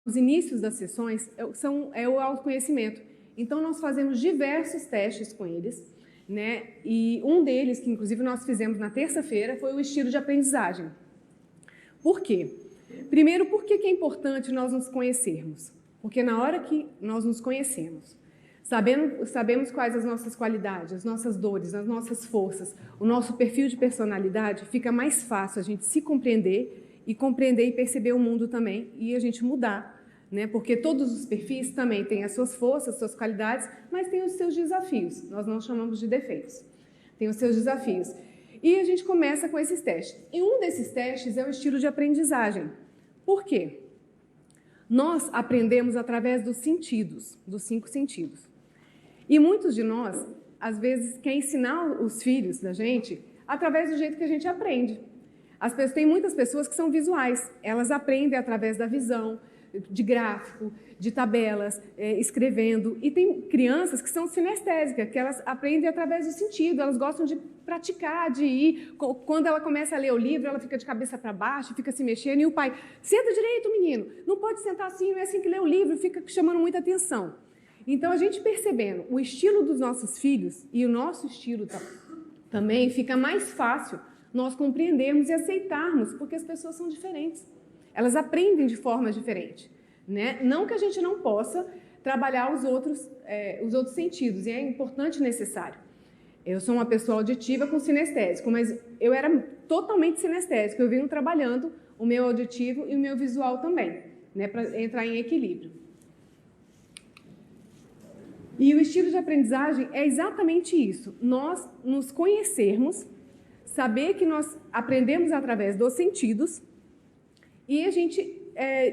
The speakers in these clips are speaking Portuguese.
Os inícios das sessões é o autoconhecimento. Então, nós fazemos diversos testes com eles, né? E um deles, que inclusive nós fizemos na terça-feira, foi o estilo de aprendizagem. Por quê? Primeiro, por que é importante nós nos conhecermos? Porque na hora que nós nos conhecemos, sabemos quais as nossas qualidades, as nossas dores, as nossas forças, o nosso perfil de personalidade, fica mais fácil a gente se compreender e perceber o mundo também e a gente mudar, né? Porque todos os perfis também têm as suas forças, as suas qualidades, mas têm os seus desafios. Nós não chamamos de defeitos. Tem os seus desafios. E a gente começa com esses testes. E um desses testes é o estilo de aprendizagem. Por quê? Nós aprendemos através dos sentidos, dos 5 sentidos. E muitos de nós, às vezes, quer ensinar os filhos da gente através do jeito que a gente aprende. Tem muitas pessoas que são visuais. Elas aprendem através da visão, de gráfico, de tabelas, escrevendo. E tem crianças que são sinestésicas, que elas aprendem através do sentido, elas gostam de praticar, de ir. Quando ela começa a ler o livro, ela fica de cabeça para baixo, fica se mexendo, e o pai, senta direito, menino, não pode sentar assim, não é assim que lê o livro, fica chamando muita atenção. Então, a gente percebendo o estilo dos nossos filhos e o nosso estilo também, fica mais fácil nós compreendermos e aceitarmos, porque as pessoas são diferentes. Elas aprendem de forma diferente, né? Não que a gente não possa trabalhar os outros sentidos, e é importante e necessário. Eu sou uma pessoa auditiva com sinestésico, mas eu era totalmente sinestésico. Eu venho trabalhando o meu auditivo e o meu visual também, né, para entrar em equilíbrio. E o estilo de aprendizagem é exatamente isso. Nós nos conhecermos, saber que nós aprendemos através dos sentidos, e a gente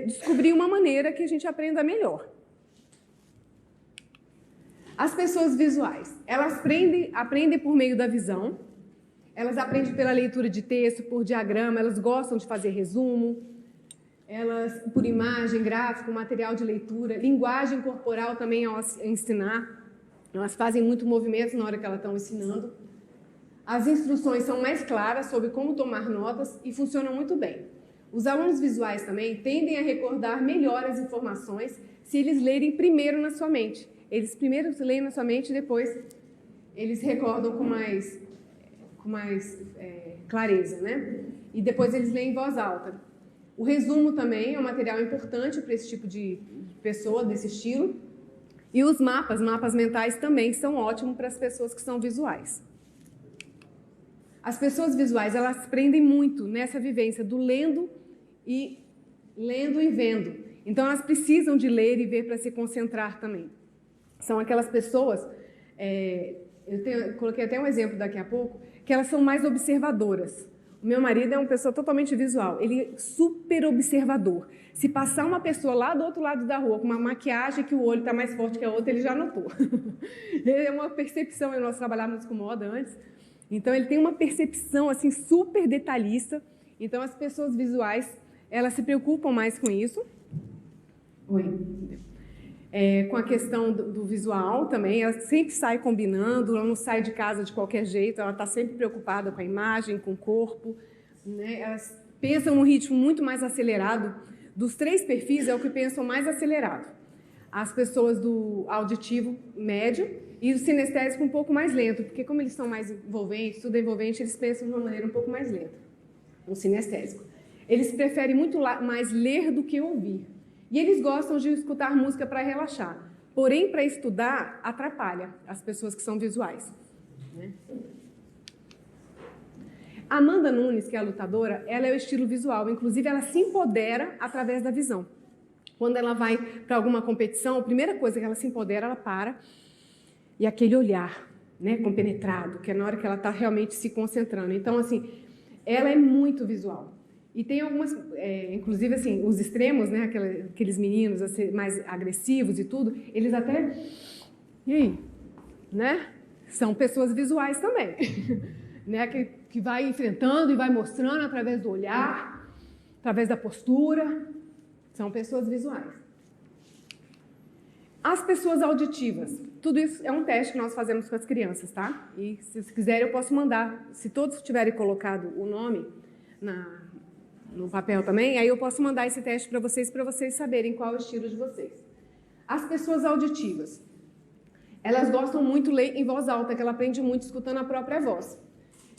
descobrir uma maneira que a gente aprenda melhor. As pessoas visuais, elas aprendem por meio da visão, elas aprendem pela leitura de texto, por diagrama, elas gostam de fazer resumo, elas por imagem, gráfico, material de leitura, linguagem corporal também ao ensinar, elas fazem muito movimento na hora que elas estão ensinando. As instruções são mais claras sobre como tomar notas e funcionam muito bem. Os alunos visuais também tendem a recordar melhor as informações se eles lerem primeiro na sua mente. Eles primeiro leem na sua mente e depois eles recordam com mais clareza, né? E depois eles leem em voz alta. O resumo também é um material importante para esse tipo de pessoa, desse estilo. E os mapas mentais também são ótimos para as pessoas que são visuais. As pessoas visuais, elas aprendem muito nessa vivência do lendo e vendo. Então, elas precisam de ler e ver para se concentrar também. São aquelas pessoas, coloquei até um exemplo daqui a pouco, que elas são mais observadoras. O meu marido é uma pessoa totalmente visual, ele é super observador. Se passar uma pessoa lá do outro lado da rua com uma maquiagem que o olho está mais forte que a outra, ele já notou. É uma percepção, nós trabalhávamos com moda antes, então ele tem uma percepção assim super detalhista. Então as pessoas visuais, elas se preocupam mais com isso. Com a questão do visual também, ela sempre sai combinando, ela não sai de casa de qualquer jeito, ela está sempre preocupada com a imagem, com o corpo, né? Elas pensam num ritmo muito mais acelerado. Dos 3 perfis, é o que pensam mais acelerado. As pessoas do auditivo médio e do sinestésico um pouco mais lento, porque como eles são mais envolventes, tudo é envolvente, eles pensam de uma maneira um pouco mais lenta. O sinestésico. Eles preferem muito mais ler do que ouvir. E eles gostam de escutar música para relaxar. Porém, para estudar, atrapalha as pessoas que são visuais, né? A Amanda Nunes, que é a lutadora, ela é o estilo visual. Inclusive, ela se empodera através da visão. Quando ela vai para alguma competição, a primeira coisa que ela se empodera, ela para. E aquele olhar, né, compenetrado, que é na hora que ela está realmente se concentrando. Então, assim, ela é muito visual. E tem algumas, inclusive assim, os extremos, né, aqueles meninos assim, mais agressivos e tudo, eles até, e aí, né, são pessoas visuais também, né, que vai enfrentando e vai mostrando através do olhar, através da postura, são pessoas visuais. As pessoas auditivas, tudo isso é um teste que nós fazemos com as crianças, tá? E se vocês quiserem eu posso mandar, se todos tiverem colocado o nome no papel também, aí eu posso mandar esse teste para vocês saberem qual é o estilo de vocês. As pessoas auditivas, elas gostam muito de ler em voz alta, que ela aprende muito escutando a própria voz.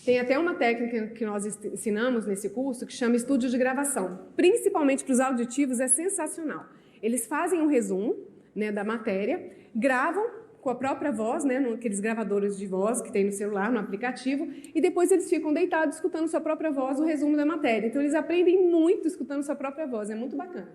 Tem até uma técnica que nós ensinamos nesse curso que chama estúdio de gravação. Principalmente para os auditivos é sensacional. Eles fazem um resumo, né, da matéria, gravam com a própria voz, né, naqueles gravadores de voz que tem no celular, no aplicativo, e depois eles ficam deitados escutando sua própria voz, o resumo da matéria. Então eles aprendem muito escutando sua própria voz, é muito bacana.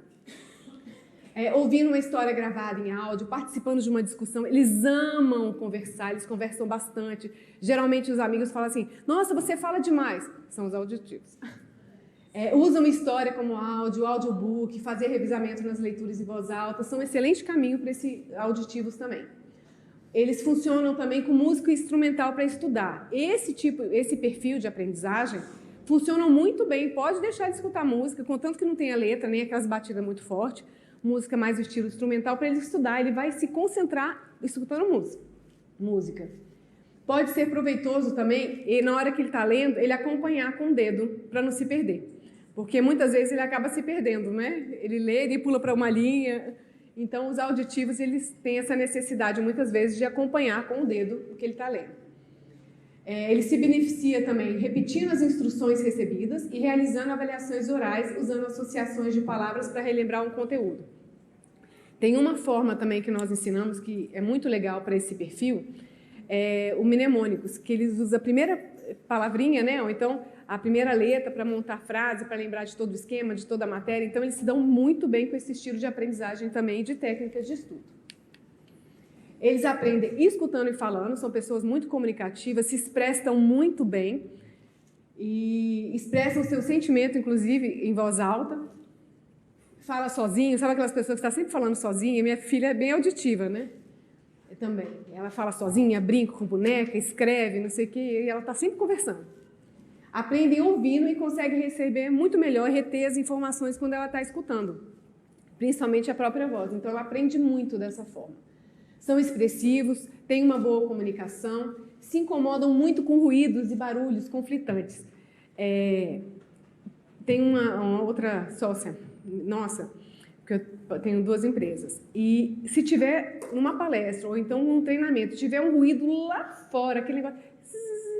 Ouvindo uma história gravada em áudio, participando de uma discussão, eles amam conversar, eles conversam bastante. Geralmente os amigos falam assim, nossa, você fala demais. São os auditivos. Usam história como áudio, audiobook, fazer revisamento nas leituras em voz alta, são um excelente caminho para esses auditivos também. Eles funcionam também com música instrumental para estudar. Esse perfil de aprendizagem funcionam muito bem, pode deixar de escutar música, contanto que não tenha letra, nem aquelas batidas muito fortes, música mais do estilo instrumental, para ele estudar, ele vai se concentrar escutando música. Pode ser proveitoso também, e na hora que ele está lendo, ele acompanhar com o dedo, para não se perder. Porque muitas vezes ele acaba se perdendo, né? Ele lê, ele pula para uma linha. Então, os auditivos, eles têm essa necessidade, muitas vezes, de acompanhar com o dedo o que ele está lendo. Ele se beneficia também repetindo as instruções recebidas e realizando avaliações orais, usando associações de palavras para relembrar um conteúdo. Tem uma forma também que nós ensinamos, que é muito legal para esse perfil, o mnemônicos, que eles usam a primeira palavrinha, né? Ou então a primeira letra para montar frase, para lembrar de todo o esquema, de toda a matéria. Então, eles se dão muito bem com esse estilo de aprendizagem também e de técnicas de estudo. Eles aprendem escutando e falando, são pessoas muito comunicativas, se expressam muito bem e expressam seu sentimento, inclusive, em voz alta. Fala sozinho, sabe aquelas pessoas que estão sempre falando sozinha? Minha filha é bem auditiva, né? Também. Ela fala sozinha, brinca com boneca, escreve, não sei o quê, e ela está sempre conversando. Aprendem ouvindo e conseguem receber muito melhor, reter as informações quando ela está escutando, principalmente a própria voz. Então, ela aprende muito dessa forma. São expressivos, têm uma boa comunicação, se incomodam muito com ruídos e barulhos conflitantes. Tem uma outra sócia nossa, que eu tenho 2 empresas, e se tiver numa palestra ou então num treinamento, tiver um ruído lá fora, aquele negócio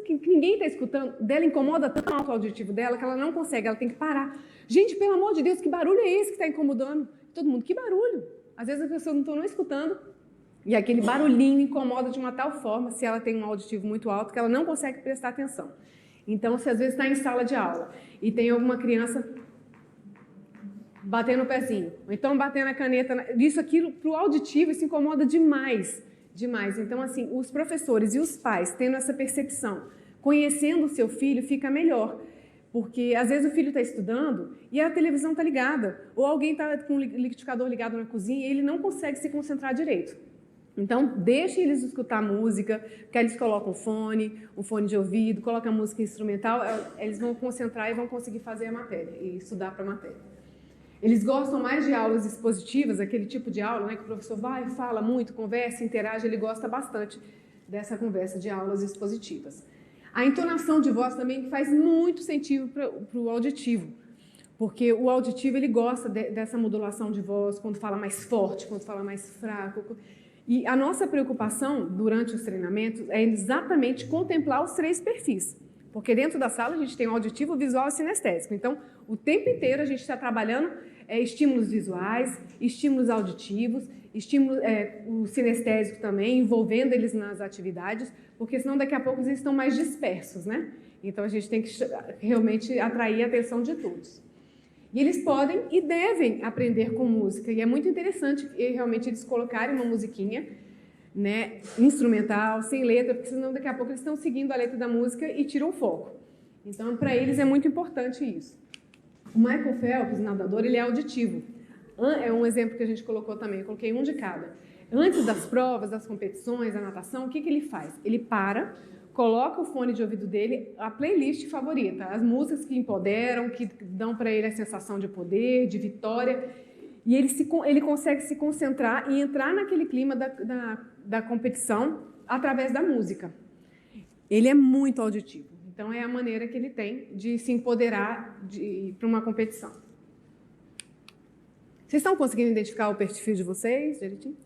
que ninguém está escutando, dela incomoda tanto o auditivo dela que ela não consegue, ela tem que parar. Gente, pelo amor de Deus, que barulho é esse que está incomodando? Todo mundo, que barulho? Às vezes as pessoas não estão escutando e aquele barulhinho incomoda de uma tal forma, se ela tem um auditivo muito alto, que ela não consegue prestar atenção. Então, se às vezes está em sala de aula e tem alguma criança batendo o pezinho, ou então batendo a caneta, isso, aquilo, para o auditivo, isso incomoda demais, demais. Então, assim, os professores e os pais tendo essa percepção, conhecendo o seu filho, fica melhor, porque às vezes o filho está estudando e a televisão está ligada, ou alguém está com o liquidificador ligado na cozinha e ele não consegue se concentrar direito. Então, deixe eles escutar música, que eles colocam um fone de ouvido, colocam música instrumental, eles vão concentrar e vão conseguir fazer a matéria e estudar para a matéria. Eles gostam mais de aulas expositivas, aquele tipo de aula, né, que o professor vai, fala muito, conversa, interage, ele gosta bastante dessa conversa de aulas expositivas. A entonação de voz também faz muito sentido para o auditivo, porque o auditivo ele gosta dessa modulação de voz, quando fala mais forte, quando fala mais fraco. E a nossa preocupação durante os treinamentos é exatamente contemplar os 3 perfis. Porque dentro da sala a gente tem o auditivo, o visual e o sinestésico. Então, o tempo inteiro a gente está trabalhando estímulos visuais, estímulos auditivos, estímulo, o sinestésico também, envolvendo eles nas atividades, porque senão daqui a pouco eles estão mais dispersos, né? Então, a gente tem que realmente atrair a atenção de todos. E eles podem e devem aprender com música. E é muito interessante realmente eles colocarem uma musiquinha, né, instrumental, sem letra, porque senão daqui a pouco eles estão seguindo a letra da música e tiram o foco. Então, para eles é muito importante isso. O Michael Phelps, nadador, ele é auditivo. É um exemplo que a gente colocou também, eu coloquei um de cada. Antes das provas, das competições, da natação, o que ele faz? Ele para, coloca o fone de ouvido dele, a playlist favorita, as músicas que empoderam, que dão para ele a sensação de poder, de vitória, e ele consegue se concentrar e entrar naquele clima da competição através da música. Ele é muito auditivo. Então, é a maneira que ele tem de se empoderar para uma competição. Vocês estão conseguindo identificar o perfil de vocês direitinho?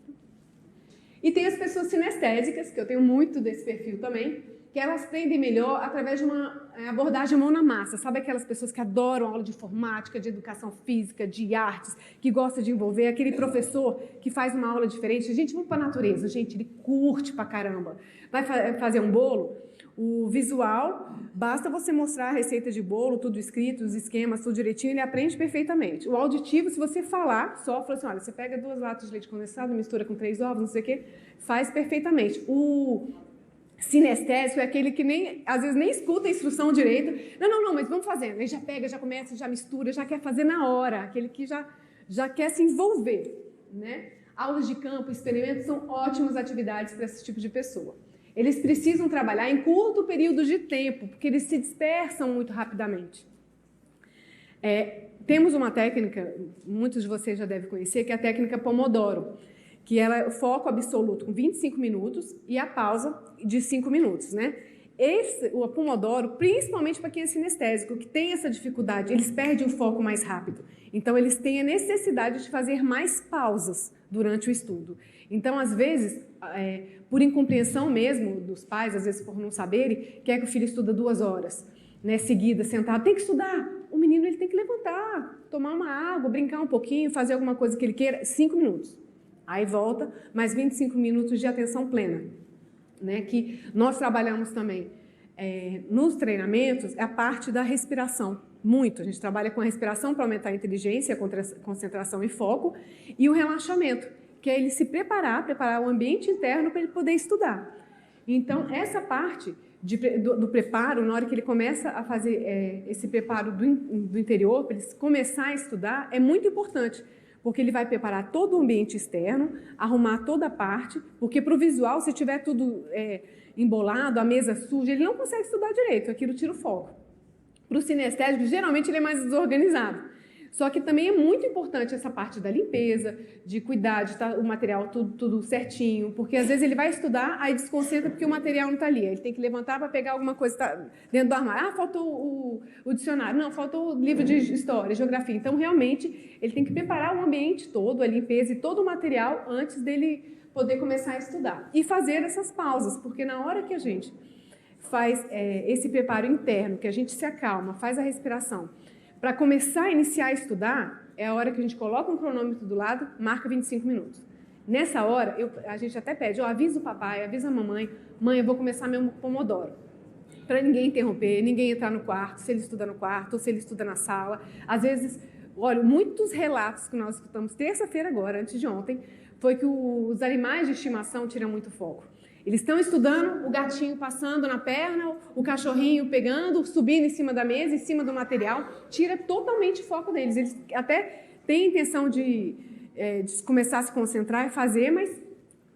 E tem as pessoas sinestésicas, que eu tenho muito desse perfil também, que elas aprendem melhor através de uma abordagem mão na massa. Sabe aquelas pessoas que adoram aula de informática, de educação física, de artes, que gosta de envolver, aquele professor que faz uma aula diferente. Gente, vamos para a natureza. Gente, ele curte pra caramba. Vai fazer um bolo? O visual, basta você mostrar a receita de bolo, tudo escrito, os esquemas, tudo direitinho, ele aprende perfeitamente. O auditivo, se você falar, só fala assim, olha, você pega 2 latas de leite condensado, mistura com 3 ovos, não sei o quê, faz perfeitamente. O sinestésico é aquele que às vezes nem escuta a instrução direito. Não, mas vamos fazendo. Ele já pega, já começa, já mistura, já quer fazer na hora. Aquele que já quer se envolver, né? Aulas de campo, experimentos são ótimas atividades para esse tipo de pessoa. Eles precisam trabalhar em curto período de tempo, porque eles se dispersam muito rapidamente. Temos uma técnica, muitos de vocês já devem conhecer, que é a técnica Pomodoro, que ela é o foco absoluto com 25 minutos e a pausa de 5 minutos, né? O Pomodoro, principalmente para quem é sinestésico, que tem essa dificuldade, eles perdem o foco mais rápido. Então, eles têm a necessidade de fazer mais pausas durante o estudo. Então, às vezes, por incompreensão mesmo dos pais, às vezes por não saberem, quer que o filho estuda 2 horas, né, seguida, sentado, tem que estudar. O menino ele tem que levantar, tomar uma água, brincar um pouquinho, fazer alguma coisa que ele queira, 5 minutos. Aí volta, mais 25 minutos de atenção plena, né? Que nós trabalhamos também nos treinamentos, é a parte da respiração, muito. A gente trabalha com a respiração para aumentar a inteligência, a concentração e foco, e o relaxamento, que é ele se preparar o ambiente interno para ele poder estudar. Então, essa parte do preparo, na hora que ele começa a fazer esse preparo do interior, para ele começar a estudar, é muito importante, porque ele vai preparar todo o ambiente externo, arrumar toda a parte, porque para o visual, se tiver tudo embolado, a mesa suja, ele não consegue estudar direito, aquilo tira o foco. Para o sinestésico, geralmente ele é mais desorganizado. Só que também é muito importante essa parte da limpeza, de cuidar, de estar o material tudo certinho, porque às vezes ele vai estudar, aí desconcentra porque o material não está ali. Ele tem que levantar para pegar alguma coisa que está dentro do armário. Ah, faltou o dicionário. Não, faltou o livro de história, geografia. Então, realmente, ele tem que preparar o ambiente todo, a limpeza e todo o material antes dele poder começar a estudar. E fazer essas pausas, porque na hora que a gente faz esse preparo interno, que a gente se acalma, faz a respiração, para começar a iniciar a estudar, é a hora que a gente coloca um cronômetro do lado, marca 25 minutos. Nessa hora, a gente até pede, avisa o papai, avisa a mamãe, mãe, eu vou começar meu Pomodoro. Para ninguém interromper, ninguém entrar no quarto, se ele estuda no quarto ou se ele estuda na sala. Às vezes, olha, muitos relatos que nós escutamos terça-feira agora, antes de ontem, foi que os animais de estimação tiram muito foco. Eles estão estudando, o gatinho passando na perna, o cachorrinho pegando, subindo em cima da mesa, em cima do material, tira totalmente o foco deles. Eles até têm a intenção de começar a se concentrar e fazer, mas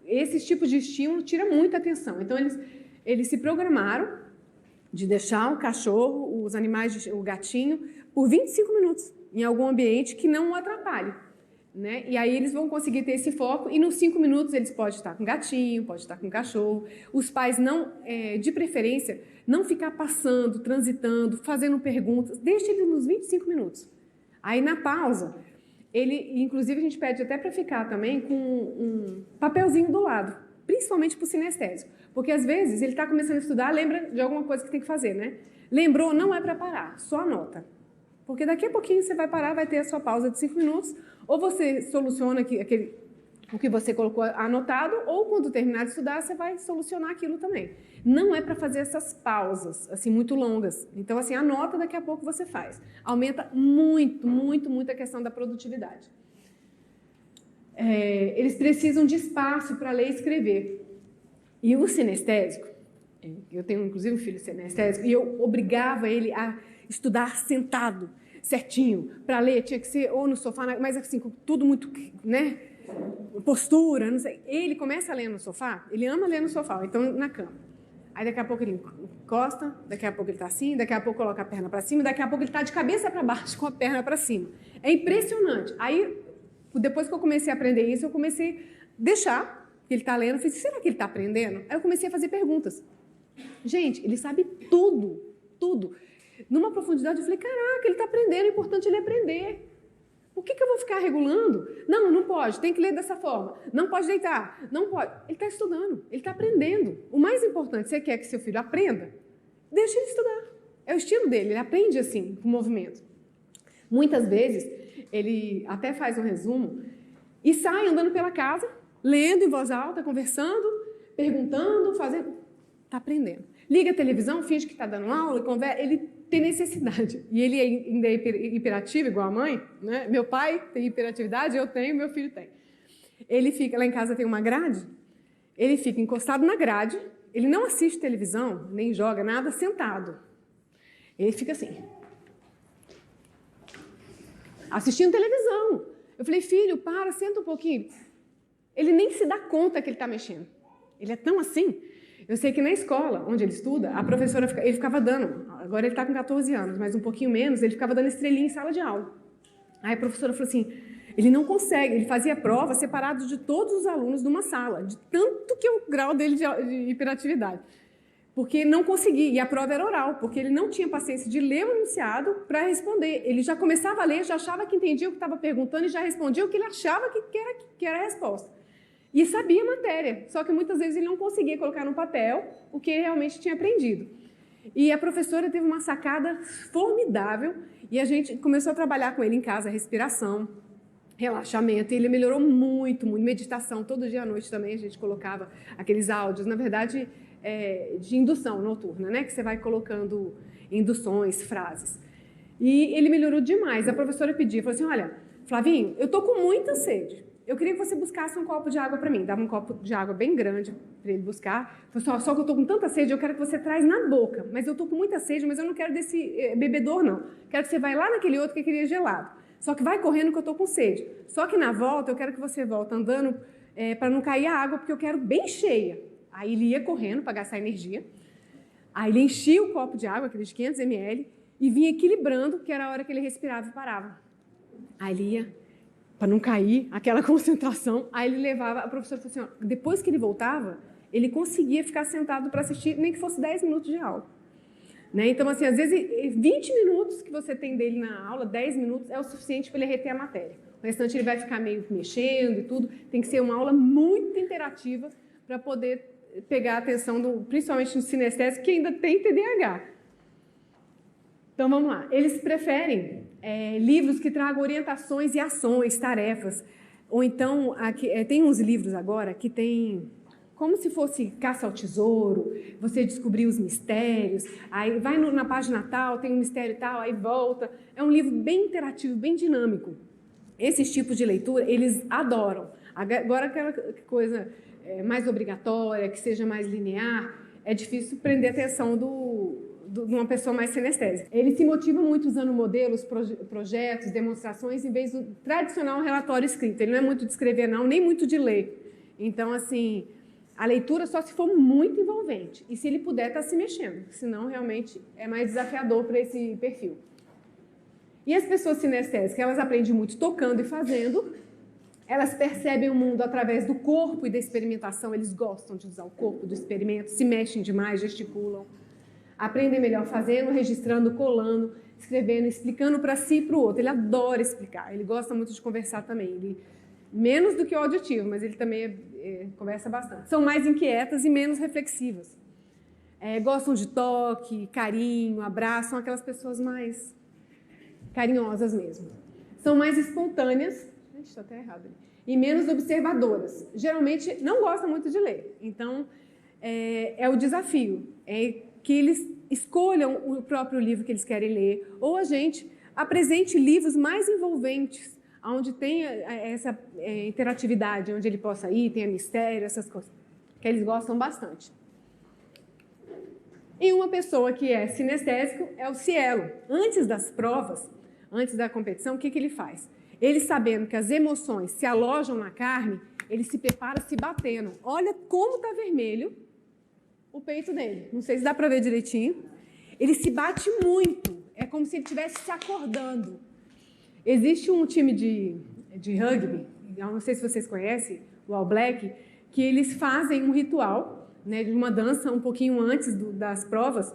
esse tipo de estímulo tira muita atenção. Então, eles se programaram de deixar o cachorro, os animais, o gatinho, por 25 minutos em algum ambiente que não o atrapalhe. Né? E aí eles vão conseguir ter esse foco e nos 5 minutos eles podem estar com gatinho, pode estar com cachorro. Os pais não, de preferência, não ficar passando, transitando, fazendo perguntas, deixa ele nos 25 minutos. Aí na pausa, inclusive a gente pede até para ficar também com um papelzinho do lado, principalmente para o sinestésico, porque às vezes ele está começando a estudar, lembra de alguma coisa que tem que fazer, né? Lembrou, não é para parar, só anota. Porque daqui a pouquinho você vai parar, vai ter a sua pausa de 5 minutos, ou você soluciona o que você colocou anotado, ou quando terminar de estudar, você vai solucionar aquilo também. Não é para fazer essas pausas, assim, muito longas. Então, assim, anota, daqui a pouco você faz. Aumenta muito, muito, muito a questão da produtividade. Eles precisam de espaço para ler e escrever. E o sinestésico, eu tenho inclusive um filho sinestésico, e eu obrigava ele a estudar sentado, certinho, para ler, tinha que ser ou no sofá, mas assim, tudo muito, né, postura, não sei. Ele começa a ler no sofá, ele ama ler no sofá, então na cama. Aí daqui a pouco ele encosta, daqui a pouco ele está assim, daqui a pouco coloca a perna para cima, daqui a pouco ele está de cabeça para baixo com a perna para cima. É impressionante. Aí, depois que eu comecei a aprender isso, eu comecei a deixar que ele está lendo, eu falei, será que ele está aprendendo? Aí eu comecei a fazer perguntas. Gente, ele sabe tudo. tudo. Numa profundidade, eu falei, caraca, ele está aprendendo, é importante ele aprender. Por que eu vou ficar regulando? Não, não pode, tem que ler dessa forma. Não pode deitar, não pode. Ele está estudando, ele está aprendendo. O mais importante, você quer que seu filho aprenda? Deixa ele estudar. É o estilo dele, ele aprende assim, com movimento. Muitas vezes, ele até faz um resumo e sai andando pela casa, lendo em voz alta, conversando, perguntando, fazendo. Está aprendendo. Liga a televisão, finge que está dando aula, conversa, ele tem necessidade. E ele ainda é hiperativo, igual a mãe, né? Meu pai tem hiperatividade, eu tenho, meu filho tem. Ele fica, lá em casa tem uma grade, ele fica encostado na grade, ele não assiste televisão, nem joga nada, sentado. Ele fica assim, assistindo televisão. Eu falei, filho, para, senta um pouquinho. Ele nem se dá conta que ele está mexendo. Ele é tão assim. Eu sei que na escola, onde ele estuda, a professora, ele ficava dando, agora ele está com 14 anos, mas um pouquinho menos, ele ficava dando estrelinha em sala de aula. Aí a professora falou assim, ele não consegue, ele fazia prova separado de todos os alunos numa sala, de tanto que é o grau dele de hiperatividade. Porque não conseguia, e a prova era oral, porque ele não tinha paciência de ler o enunciado para responder. Ele já começava a ler, já achava que entendia o que estava perguntando e já respondia o que ele achava que era a resposta. E sabia a matéria, só que muitas vezes ele não conseguia colocar no papel o que ele realmente tinha aprendido. E a professora teve uma sacada formidável e a gente começou a trabalhar com ele em casa, respiração, relaxamento, e ele melhorou muito, muito. Meditação, todo dia à noite também a gente colocava aqueles áudios, na verdade, de indução noturna, né? Que você vai colocando induções, frases. E ele melhorou demais. A professora pedia, falou assim, olha, Flavinho, eu tô com muita sede. Eu queria que você buscasse um copo de água para mim. Dava um copo de água bem grande para ele buscar. Falei assim, só que eu estou com tanta sede, eu quero que você traz na boca. Mas eu estou com muita sede, mas eu não quero desse bebedor, não. Quero que você vá lá naquele outro que eu queria gelado. Só que vai correndo que eu estou com sede. Só que na volta, eu quero que você volte andando para não cair a água, porque eu quero bem cheia. Aí ele ia correndo para gastar energia. Aí ele enchia o copo de água, aquele de 500 ml, e vinha equilibrando, que era a hora que ele respirava e parava. Aí ele ia... para não cair, aquela concentração. Aí ele levava, a professora falou assim, ó, depois que ele voltava, ele conseguia ficar sentado para assistir, nem que fosse 10 minutos de aula. Né? Então, assim, às vezes, 20 minutos que você tem dele na aula, 10 minutos, é o suficiente para ele reter a matéria. O restante ele vai ficar meio mexendo e tudo. Tem que ser uma aula muito interativa para poder pegar a atenção, principalmente no sinestésico, que ainda tem TDAH. Então, vamos lá. Eles preferem livros que tragam orientações e ações, tarefas. Ou então, tem uns livros agora que tem como se fosse caça ao tesouro, você descobrir os mistérios, aí vai na página tal, tem um mistério tal, aí volta. É um livro bem interativo, bem dinâmico. Esses tipos de leitura, eles adoram. Agora, aquela coisa mais obrigatória, que seja mais linear, é difícil prender a atenção de uma pessoa mais sinestésica. Ele se motiva muito usando modelos, projetos, demonstrações, em vez do tradicional relatório escrito. Ele não é muito de escrever, não, nem muito de ler. Então, assim, a leitura só se for muito envolvente. E se ele puder, está se mexendo. Senão, realmente, é mais desafiador para esse perfil. E as pessoas sinestésicas, elas aprendem muito tocando e fazendo. Elas percebem o mundo através do corpo e da experimentação. Eles gostam de usar o corpo do experimento, se mexem demais, gesticulam. Aprendem melhor fazendo, registrando, colando, escrevendo, explicando para si e para o outro. Ele adora explicar, ele gosta muito de conversar também. Ele, menos do que o auditivo, mas ele também conversa bastante. São mais inquietas e menos reflexivas. Gostam de toque, carinho, abraço, são aquelas pessoas mais carinhosas mesmo. São mais espontâneas, está até errado ali, e menos observadoras. Geralmente não gostam muito de ler, então é o desafio, que eles escolham o próprio livro que eles querem ler, ou a gente apresente livros mais envolventes, onde tenha essa interatividade, onde ele possa ir, tenha mistério, essas coisas, que eles gostam bastante. E uma pessoa que é sinestésico é o Cielo. Antes das provas, antes da competição, o que ele faz? Ele, sabendo que as emoções se alojam na carne, ele se prepara se batendo. Olha como está vermelho o peito dele. Não sei se dá para ver direitinho. Ele se bate muito. É como se ele estivesse se acordando. Existe um time de rugby, não sei se vocês conhecem, o All Black, que eles fazem um ritual, né, de uma dança um pouquinho antes das provas,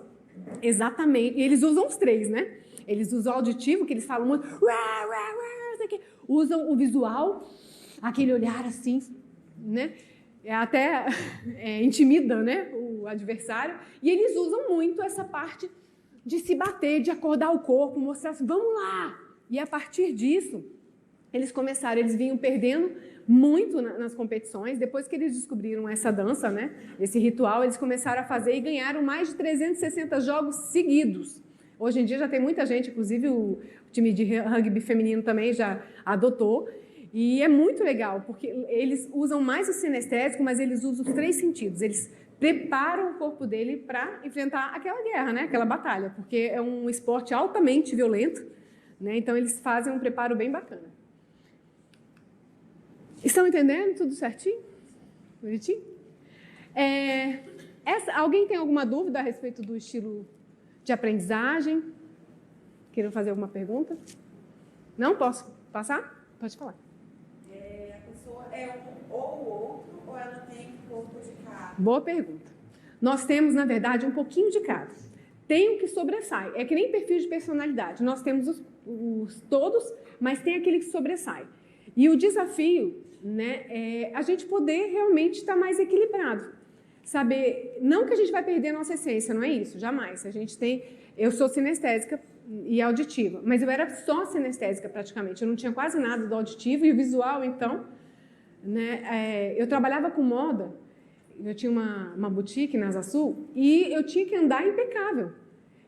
Exatamente. E eles usam os três, né? Eles usam o auditivo, que eles falam muito, usam o visual, aquele olhar assim, né? Até intimida, né, o adversário. E eles usam muito essa parte de se bater, de acordar o corpo, mostrar assim, vamos lá! E a partir disso, eles vinham perdendo muito nas competições. Depois que eles descobriram essa dança, né, esse ritual, eles começaram a fazer e ganharam mais de 360 jogos seguidos. Hoje em dia já tem muita gente, inclusive o time de rugby feminino também já adotou. E é muito legal, porque eles usam mais o sinestésico, mas eles usam os três sentidos. Eles preparam o corpo dele para enfrentar aquela guerra, né, aquela batalha, porque é um esporte altamente violento, né, então eles fazem um preparo bem bacana. Estão entendendo tudo certinho? Bonitinho? Alguém tem alguma dúvida a respeito do estilo de aprendizagem? Queiram fazer alguma pergunta? Não? Posso passar? Pode falar. A pessoa é um ou o outro, ou ela tem um pouco de cada? Boa pergunta. Nós temos, na verdade, um pouquinho de cada. Tem o que sobressai. É que nem perfil de personalidade. Nós temos os todos, mas tem aquele que sobressai. E o desafio, né, é a gente poder realmente estar mais equilibrado. Saber, não que a gente vai perder a nossa essência, não é isso, jamais. Eu sou sinestésica e auditiva, mas eu era só sinestésica praticamente. Eu não tinha quase nada do auditivo e o visual, então, né, eu trabalhava com moda. Eu tinha uma boutique na Asa Sul e eu tinha que andar impecável.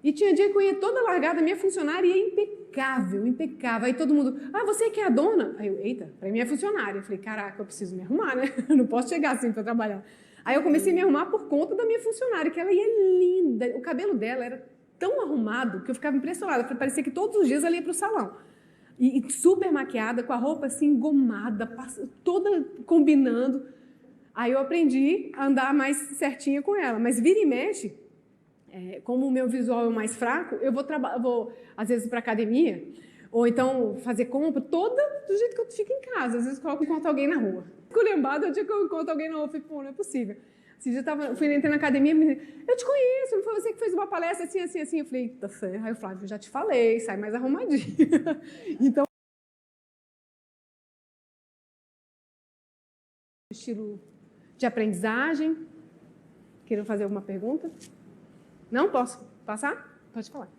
E tinha dia que eu ia toda largada, minha funcionária ia impecável, impecável. Aí todo mundo, você que é a dona? Aí eu, eita, pra mim é funcionária. Eu falei, caraca, eu preciso me arrumar, né? Eu não posso chegar assim para trabalhar. Aí eu comecei a me arrumar por conta da minha funcionária, que ela ia linda. O cabelo dela era tão arrumado que eu ficava impressionada. Parecia que todos os dias ela ia pro salão. E super maquiada, com a roupa assim, engomada, toda combinando. Aí eu aprendi a andar mais certinha com ela. Mas vira e mexe, como o meu visual é o mais fraco, eu vou às vezes para academia, ou então fazer compra, toda do jeito que eu fico em casa. Às vezes eu encontro alguém na rua. Fico lembrada o dia que eu encontro alguém na rua, eu falei, pô, não é possível. Esse dia entrei na academia, eu te conheço, não foi você que fez uma palestra assim, assim, assim? Eu falei, eita, aí o Flávio, já te falei, sai mais arrumadinha. Então, estilo de aprendizagem. Queiram fazer alguma pergunta? Não? Posso passar? Pode falar.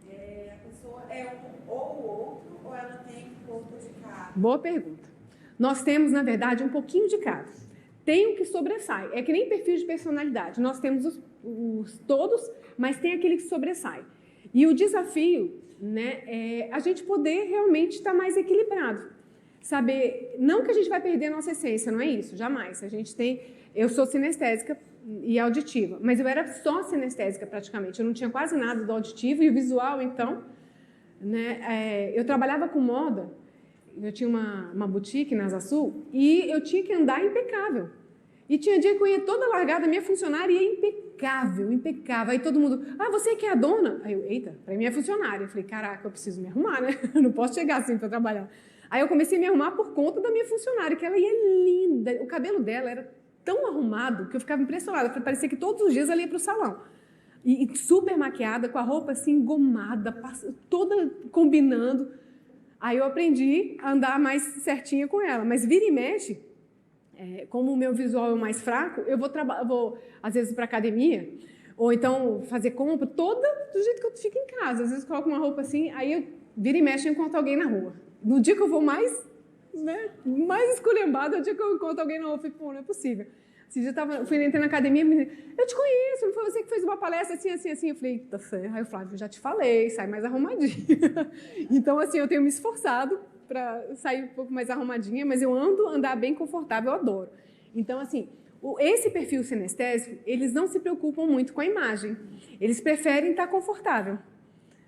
A pessoa é um ou o outro, ou ela tem um pouco de cada? Boa pergunta. Nós temos, na verdade, um pouquinho de cada. Tem o que sobressai. É que nem perfil de personalidade. Nós temos os todos, mas tem aquele que sobressai. E o desafio, né, é a gente poder realmente estar mais equilibrado. Saber, não que a gente vai perder a nossa essência, não é isso, jamais. Eu sou sinestésica e auditiva, mas eu era só sinestésica praticamente. Eu não tinha quase nada do auditivo e o visual, então, né, eu trabalhava com moda. Eu tinha uma boutique na Asa Sul e eu tinha que andar impecável. E tinha dia que eu ia toda largada, minha funcionária ia impecável, impecável. Aí todo mundo, você que é a dona? Aí eu, eita, pra mim é funcionária. Eu falei, caraca, eu preciso me arrumar, né? Eu não posso chegar assim para trabalhar. Aí eu comecei a me arrumar por conta da minha funcionária, que ela ia linda. O cabelo dela era tão arrumado que eu ficava impressionada. Parecia que todos os dias ela ia pro salão. E super maquiada, com a roupa assim engomada, toda combinando. Aí eu aprendi a andar mais certinha com ela. Mas vira e mexe, como o meu visual é o mais fraco, eu vou às vezes para academia, ou então fazer compra, toda do jeito que eu fico em casa. Às vezes eu coloco uma roupa assim, aí eu vira e mexe e encontro alguém na rua. No dia que eu vou mais esculhambada, é o dia que eu encontro alguém na rua. Eu falei, pô, não é possível. Esse dia entrei na academia, eu te conheço, não foi você que fez uma palestra assim, assim, assim? Eu falei, eita, aí o Flávio, já te falei, sai mais arrumadinha. Então, assim, eu tenho me esforçado para sair um pouco mais arrumadinha, mas eu andar bem confortável, eu adoro. Então, assim, esse perfil sinestésico, eles não se preocupam muito com a imagem. Eles preferem estar confortável.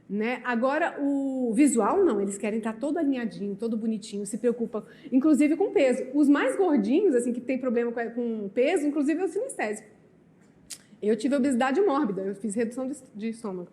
Né? Agora, o visual, não. Eles querem estar todo alinhadinho, todo bonitinho, se preocupam, inclusive com peso. Os mais gordinhos, assim, que tem problema com peso, inclusive é o sinestésico. Eu tive obesidade mórbida, eu fiz redução de estômago.